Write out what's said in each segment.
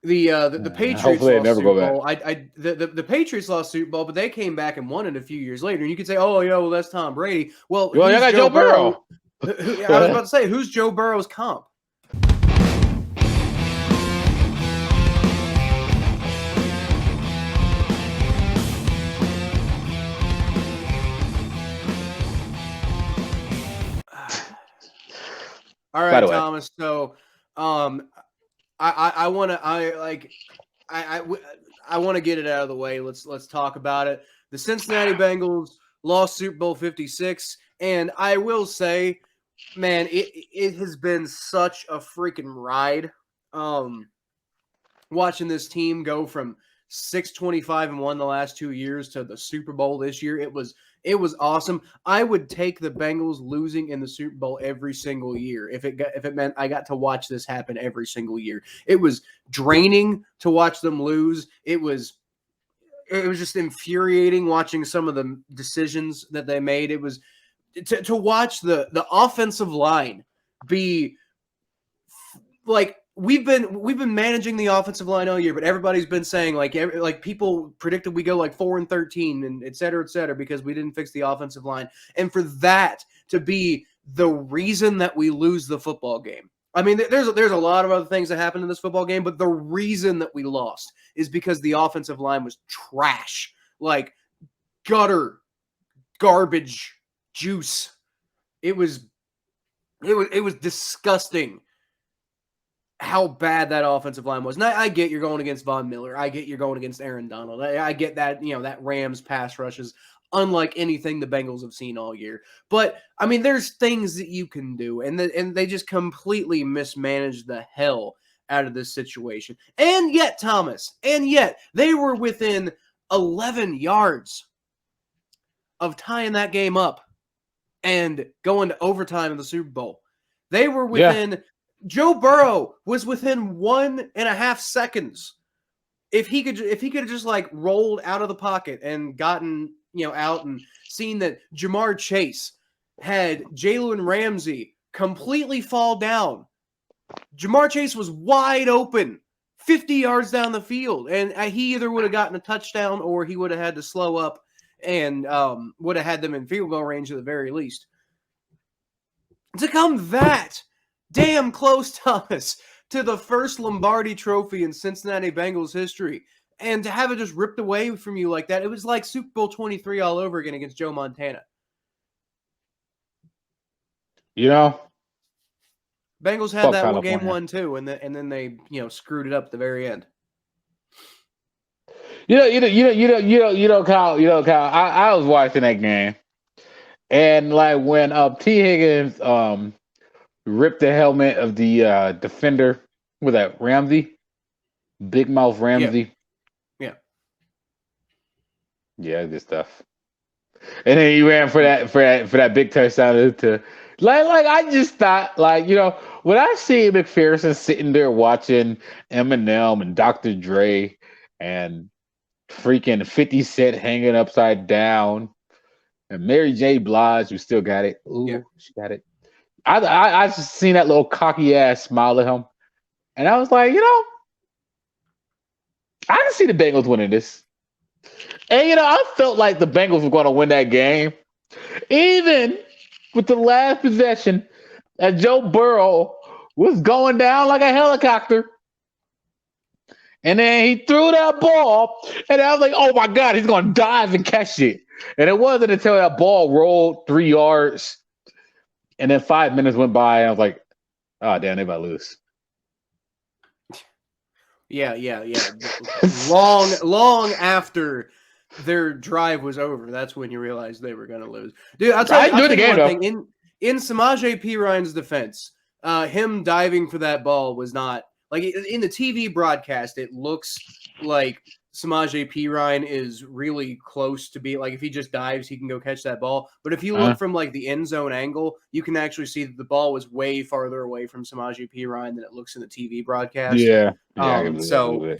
The Patriots Hopefully they lost never Super go back. Bowl. The Patriots lost Super Bowl, but they came back and won it a few years later. And you could say, "Oh, yeah, well that's Tom Brady." Well, Well, y'all who's got Joe Joe Burrow? Burrow. I was about to say, who's Joe Burrow's comp? All By right, the way, Thomas. So, um, I want to I I want to get it out of the way. Let's talk about it. The Cincinnati Bengals lost Super Bowl 56, and I will say, man, it has been such a freaking ride. Um, watching this team go from 6-25 and 1 the last 2 years to the Super Bowl this year, it was awesome. I would take the Bengals losing in the Super Bowl every single year if it meant I got to watch this happen every single year. It was draining to watch them lose. It was just infuriating watching some of the decisions that they made. It was to watch the offensive line be like we've been managing the offensive line all year, but everybody's been saying like people predicted we go like 4-13 and et cetera, because we didn't fix the offensive line, and for that to be the reason that we lose the football game. I mean, there's a lot of other things that happened in this football game, but the reason that we lost is because the offensive line was trash, like gutter garbage juice. It was disgusting how bad that offensive line was. And I get you're going against Von Miller. I get you're going against Aaron Donald. I get that, that Rams pass rush is unlike anything the Bengals have seen all year. But, I mean, there's things that you can do, and they just completely mismanaged the hell out of this situation. And yet, Thomas, they were within 11 yards of tying that game up and going to overtime in the Super Bowl. They were yeah, within Joe Burrow was within 1.5 seconds. If he could have just like rolled out of the pocket and gotten out and seen that Jamar Chase had Jalen Ramsey completely fall down. Jamar Chase was wide open, 50 yards down the field, and he either would have gotten a touchdown or he would have had to slow up and would have had them in field goal range at the very least. To come that damn close, Thomas, to the first Lombardi trophy in Cincinnati Bengals history, and to have it just ripped away from you like that, it was like Super Bowl 23 all over again against Joe Montana. you know, Bengals had fuck that one game California. 1-2, and then they screwed it up at the very end. Kyle. I was watching that game, and like when T Higgins ripped the helmet of the defender with that Ramsey, Big Mouth Yeah, Ramsey. yeah. Yeah, good stuff. And then he ran for that big touchdown to like I just thought when I see McPherson sitting there watching Eminem and Dr. Dre and freaking 50 Cent hanging upside down and Mary J. Blige who still got it. Yeah. Ooh, she got it. I just seen that little cocky ass smile at him, and I was like, I can see the Bengals winning this. And I felt like the Bengals were going to win that game. Even with the last possession, that Joe Burrow was going down like a helicopter. And then he threw that ball, and I was like, oh my God, he's going to dive and catch it. And it wasn't until that ball rolled 3 yards, and then 5 minutes went by, and I was like, oh, damn, they about to lose. Yeah. Long after their drive was over, that's when you realized they were going to lose. Dude, I'll tell enjoyed the you game, one though. thing. In Samaje Perine defense, him diving for that ball was not like in the TV broadcast. It looks like Samaje Perine is really close to be like if he just dives, he can go catch that ball. But if you look from like the end zone angle, you can actually see that the ball was way farther away from Samaje Perine than it looks in the TV broadcast. Yeah, I can believe that a little So bit.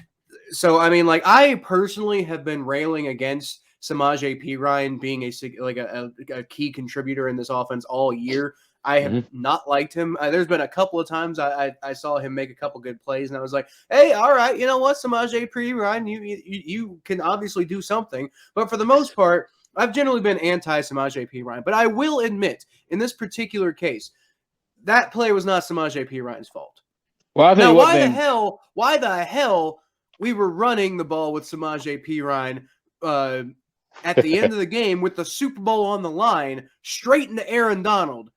So I mean, like I personally have been railing against Samaje Perine being a key contributor in this offense all year. I have Mm-hmm. not liked him. There's been a couple of times I saw him make a couple good plays, and I was like, hey, all right, you know what, Samaje Perine, you can obviously do something. But for the most part, I've generally been anti-Samaje Perine. But I will admit, in this particular case, that play was not Samaje Perine's fault. Well, I'll tell Now, you what. why the hell we were running the ball with Samaje Perine at the end of the game with the Super Bowl on the line, straight into Aaron Donald?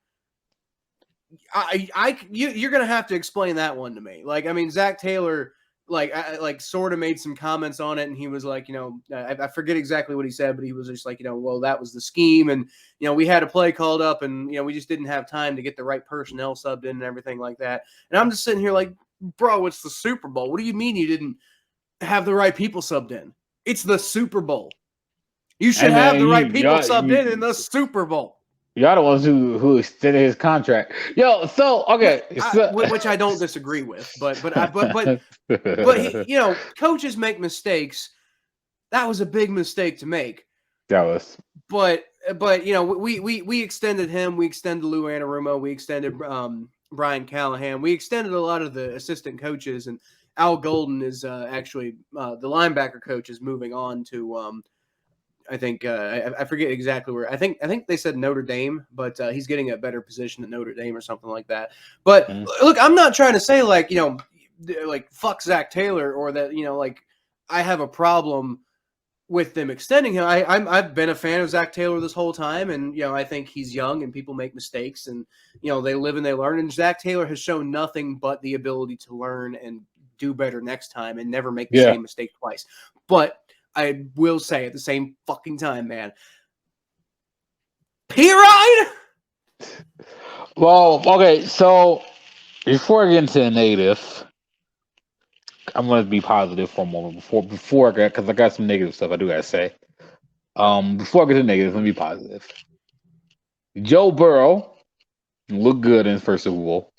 You're gonna have to explain that one to me. Like, I mean, Zach Taylor, like sort of made some comments on it, and he was like, I forget exactly what he said, but he was just like, well, that was the scheme, and we had a play called up, and we just didn't have time to get the right personnel subbed in and everything like that. And I'm just sitting here like, bro, it's the Super Bowl. What do you mean you didn't have the right people subbed in? It's the Super Bowl. You should have the right people subbed in the Super Bowl. Y'all the ones who extended his contract. Yo, so okay, which I don't disagree with, but coaches make mistakes. That was a big mistake to make. That was. But we extended him. We extended Lou Anarumo. We extended Brian Callahan. We extended a lot of the assistant coaches, and Al Golden is actually the linebacker coach is moving on to. I think I forget exactly where. I think they said Notre Dame, but he's getting a better position at Notre Dame or something like that. But look, I'm not trying to say like fuck Zach Taylor or that like I have a problem with them extending him. I've been a fan of Zach Taylor this whole time, and I think he's young and people make mistakes, and they live and they learn. And Zach Taylor has shown nothing but the ability to learn and do better next time and never make the same mistake twice. But I will say at the same fucking time, man. Perine? Well, okay, so before I get into the negative, I'm gonna be positive for a moment before because I got some negative stuff I do gotta say. Before I get to negative, let me be positive. Joe Burrow looked good in his first Super Bowl.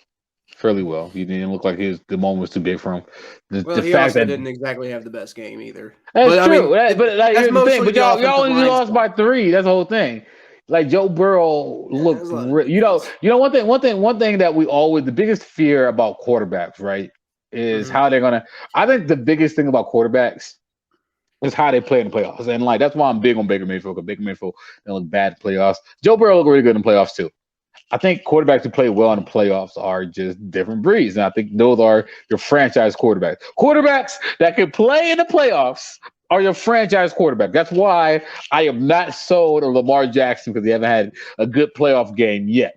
Fairly well. He didn't look like the moment was too big for him. He also didn't exactly have the best game either. That's true. Here's the thing. But y'all only lost by 3. That's the whole thing. Like Joe Burrow looked. One thing that we always the biggest fear about quarterbacks, right, is how they're gonna. I think the biggest thing about quarterbacks is how they play in the playoffs, and like that's why I'm big on Baker Mayfield. Because Baker Mayfield didn't look bad in the playoffs. Joe Burrow looked really good in the playoffs too. I think quarterbacks who play well in the playoffs are just different breeds. And I think those are your franchise quarterbacks. Quarterbacks that can play in the playoffs are your franchise quarterback. That's why I am not sold on Lamar Jackson because he haven't had a good playoff game yet.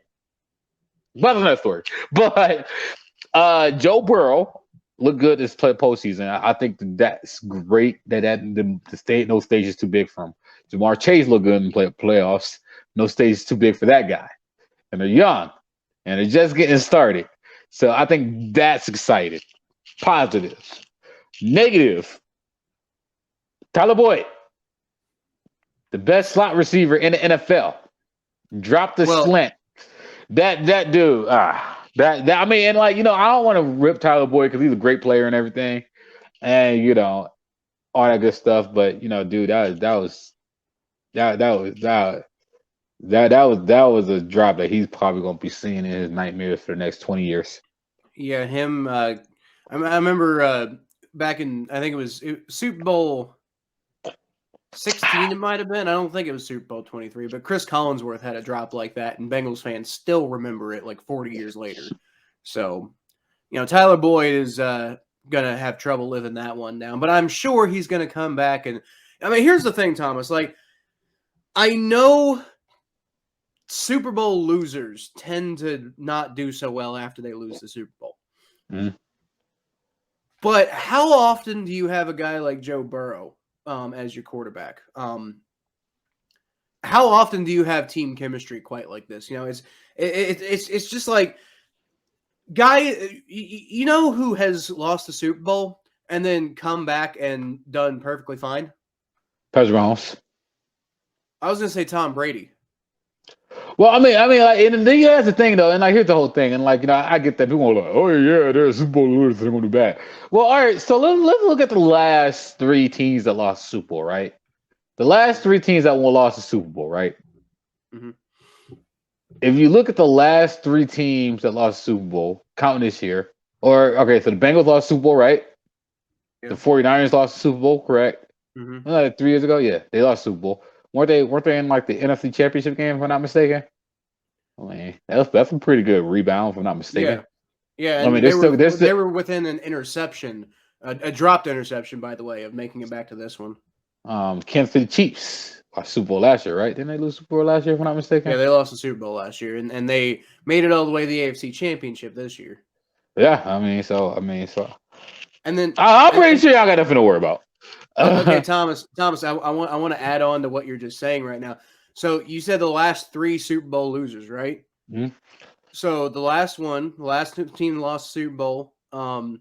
But that's another story. But Joe Burrow looked good this postseason. I think that's great that the state no stage is too big for him. Jamar Chase looked good in the playoffs. No stage is too big for that guy. And they're young, and they're just getting started. So I think that's exciting. Positive. Negative. Tyler Boyd, the best slot receiver in the NFL. Drop the slant. That dude. I mean, and like I don't want to rip Tyler Boyd because he's a great player and everything, and all that good stuff. But dude, that was a drop that he's probably going to be seeing in his nightmares for the next 20 years. Yeah, him. I remember back in I think it was Super Bowl 16. It might have been. I don't think it was Super Bowl 23, but Chris Collinsworth had a drop like that, and Bengals fans still remember it like 40 years later. So, Tyler Boyd is gonna have trouble living that one down, but I'm sure he's gonna come back. And I mean, here's the thing, Thomas. Like, I know Super Bowl losers tend to not do so well after they lose the Super Bowl. Mm-hmm. But how often do you have a guy like Joe Burrow as your quarterback? How often do you have team chemistry quite like this? It's just like guy. Who has lost the Super Bowl and then come back and done perfectly fine? Patrick Mahomes. I was gonna say Tom Brady. Well, I mean, like, and that's the thing, though, and like, here's the whole thing, and like, I get that people are like, oh yeah, there's Super Bowl losers, they're gonna do bad. Well, all right, so let's look at the last 3 teams that lost the Super Bowl, right? The last 3 teams that lost the Super Bowl, right? Mm-hmm. if you look at the last 3 teams that lost Super Bowl, counting this year, or okay, so the Bengals lost Super Bowl, right? Yeah. The 49ers lost the Super Bowl, correct? Mm-hmm. Like 3 years ago, yeah, they lost Super Bowl. Weren't they in like the NFC Championship game, if I'm not mistaken? I mean, that's a pretty good rebound, if I'm not mistaken. Yeah, yeah, I mean, and they're still they're they still were within an interception, a dropped interception, by the way, of making it back to this one. Kansas City Chiefs lost Super Bowl last year, right? Didn't they lose Super Bowl last year, if I'm not mistaken? Yeah, they lost the Super Bowl last year, and they made it all the way to the AFC Championship this year. Yeah, so And then I'm pretty sure y'all got nothing to worry about. okay, Thomas, I want to add on to what you're just saying right now. So you said the last 3 Super Bowl losers, right? Mhm. So the last team lost Super Bowl. So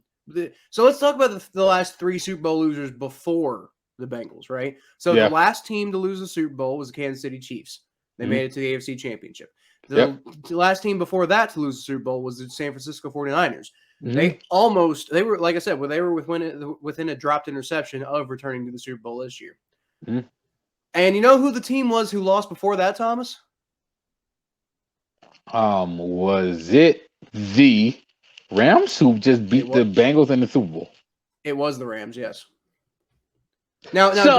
let's talk about the last 3 Super Bowl losers before the Bengals, right? So Yeah. the last team to lose the Super Bowl was the Kansas City Chiefs. They Mhm. made it to the AFC Championship. Yep. The last team before that to lose the Super Bowl was the San Francisco 49ers. Mhm. They were, like I said, they were within a dropped interception of returning to the Super Bowl this year. Mhm. And you know who the team was who lost before that, Thomas? Was it the Rams who just beat the Bengals in the Super Bowl? It was the Rams, yes. Now, So,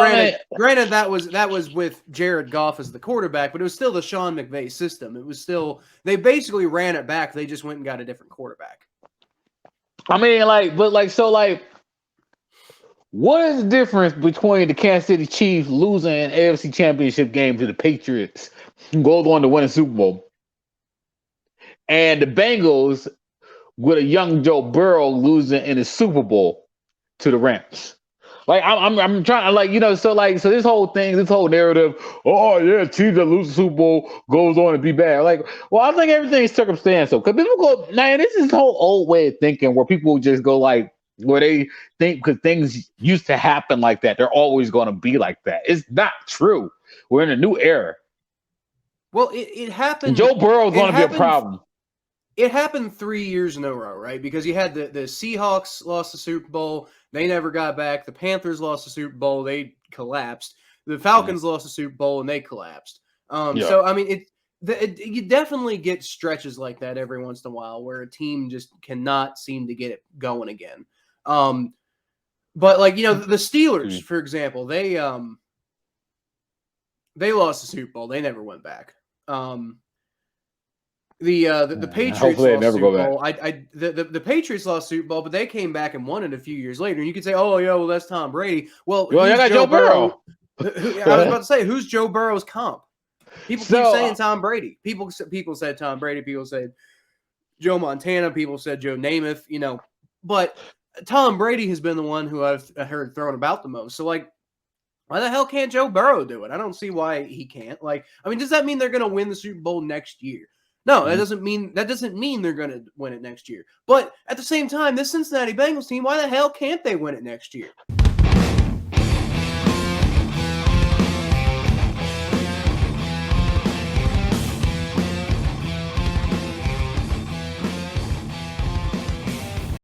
granted, that was with Jared Goff as the quarterback, but it was still the Sean McVay system. It was still, they basically ran it back. They just went and got a different quarterback. I mean, what is the difference between the Kansas City Chiefs losing an AFC Championship game to the Patriots, who goes on to win a Super Bowl, and the Bengals with a young Joe Burrow losing in the Super Bowl to the Rams? Like I'm trying to so this whole thing, this whole narrative, oh yeah, teams that lose the Super Bowl goes on to be bad. Like, well, I think everything's circumstantial. Because people go, man, this is whole old way of thinking where people just go like, where they think because things used to happen like that, they're always going to be like that. It's not true. We're in a new era. Well, it happened. And Joe Burrow is going to be a problem. It happened 3 years in a row, right? Because you had the Seahawks lost the Super Bowl. They never got back. The Panthers lost the Super Bowl. They collapsed. The Falcons lost the Super Bowl, and they collapsed. So, I mean, you definitely get stretches like that every once in a while where a team just cannot seem to get it going again. But, like, the Steelers, for example, they lost the Super Bowl. They never went back. The Patriots lost Super Bowl. The Patriots lost Super Bowl, but they came back and won it a few years later. And you could say, "Oh, yeah, well, that's Tom Brady." Well, you got Joe Burrow. I was about to say, who's Joe Burrow's comp? People keep saying Tom Brady. People said Tom Brady. People said Joe Montana. People said Joe Namath. But Tom Brady has been the one who I've heard thrown about the most. So, like, why the hell can't Joe Burrow do it? I don't see why he can't. Like, I mean, does that mean they're going to win the Super Bowl next year? No, that doesn't mean they're going to win it next year. But at the same time, this Cincinnati Bengals team, why the hell can't they win it next year?